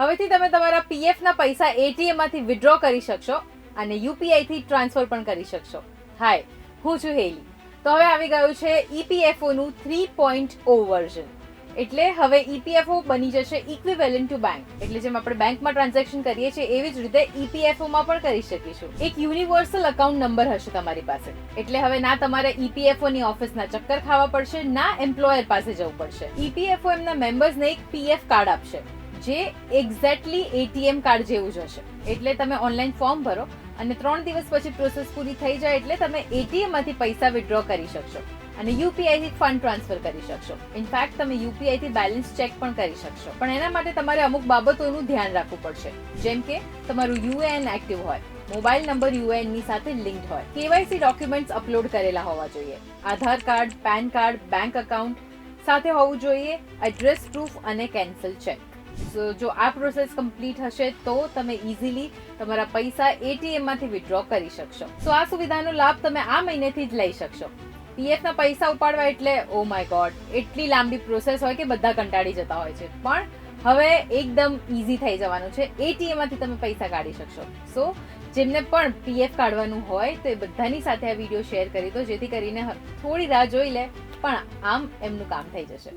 હવેથી તમે તમારા પીએફ ના પૈસા એટીએમ માંથી વિથડ્રો કરી શકશો અને યુપીઆઈ થી ટ્રાન્સફર પણ કરી શકશો. હાય, હું છું હેલી. તો હવે આવી ગયું છે ઈપીએફઓ નું 3.0 વર્ઝન. એટલે હવે ઈપીએફઓ બની જશે ઇક્વિવેલન્ટ ટુ બેંક. એટલે જેમ આપણે બેંકમાં ટ્રાન્ઝેક્શન કરીએ છીએ એવી જ રીતે ઈપીએફઓ માં પણ કરી શકીશું. એક યુનિવર્સલ અકાઉન્ટ નંબર હશે તમારી પાસે. એટલે હવે ના તમારે ઈપીએફઓ ની ઓફિસના ચક્કર ખાવા પડશે, ના એમ્પ્લોયર પાસે જવું પડશે. ઈપીએફઓ એમના મેમ્બર્સને એક પીએફ કાર્ડ આપશે જે એક્ઝેક્ટલી એટીએમ કાર્ડ જેવું જ હશે. એટલે તમે ઓનલાઈન ફોર્મ ભરો અને 3 દિવસ પછી પ્રોસેસ પૂરી થઈ જાય એટલે તમે એટીએમ માંથી પૈસા વિથડ્રો કરી શકશો અને યુપીઆઈ થી ફંડ ટ્રાન્સફર કરી શકશો. ઇનફેક્ટ તમે યુપીઆઈ થી બેલેન્સ ચેક પણ કરી શકશો. પણ એના માટે તમારે અમુક બાબતોનું ધ્યાન રાખવું પડશે, જેમ કે તમારું યુએએન એક્ટિવ હોય, મોબાઈલ નંબર યુએએન ની સાથે લિંક્ડ હોય, કેવાયસી ડોક્યુમેન્ટ્સ અપલોડ કરેલા હોવા જોઈએ, Aadhaar card, pan card, bank account સાથે હોવું જોઈએ, એડ્રેસ પ્રૂફ અને કેન્સલ ચેક. સો જો આ પ્રોસેસ કમ્પ્લીટ હશે તો તમે ઇઝીલી તમારા પૈસા એટીએમ માંથી વિથડ્રો કરી શકશો. સો આ સુવિધાનો લાભ તમે આ મહિનેથી જ લઈ શકશો. પીએફ ના પૈસા ઉપાડવા એટલે ઓ માય ગોડ, એટલી લાંબી પ્રોસેસ હોય કે બધા કંટાળી જતા હોય છે. પણ હવે એકદમ ઈઝી થઈ જવાનું છે. એટીએમ માંથી તમે પૈસા કાઢી શકશો. સો જેમને પણ પીએફ કાઢવાનું હોય તો એ બધાની સાથે આ વિડીયો શેર કરી દો, જેથી કરીને થોડી રાહ જોઈ લે પણ આમ એમનું કામ થઈ જશે.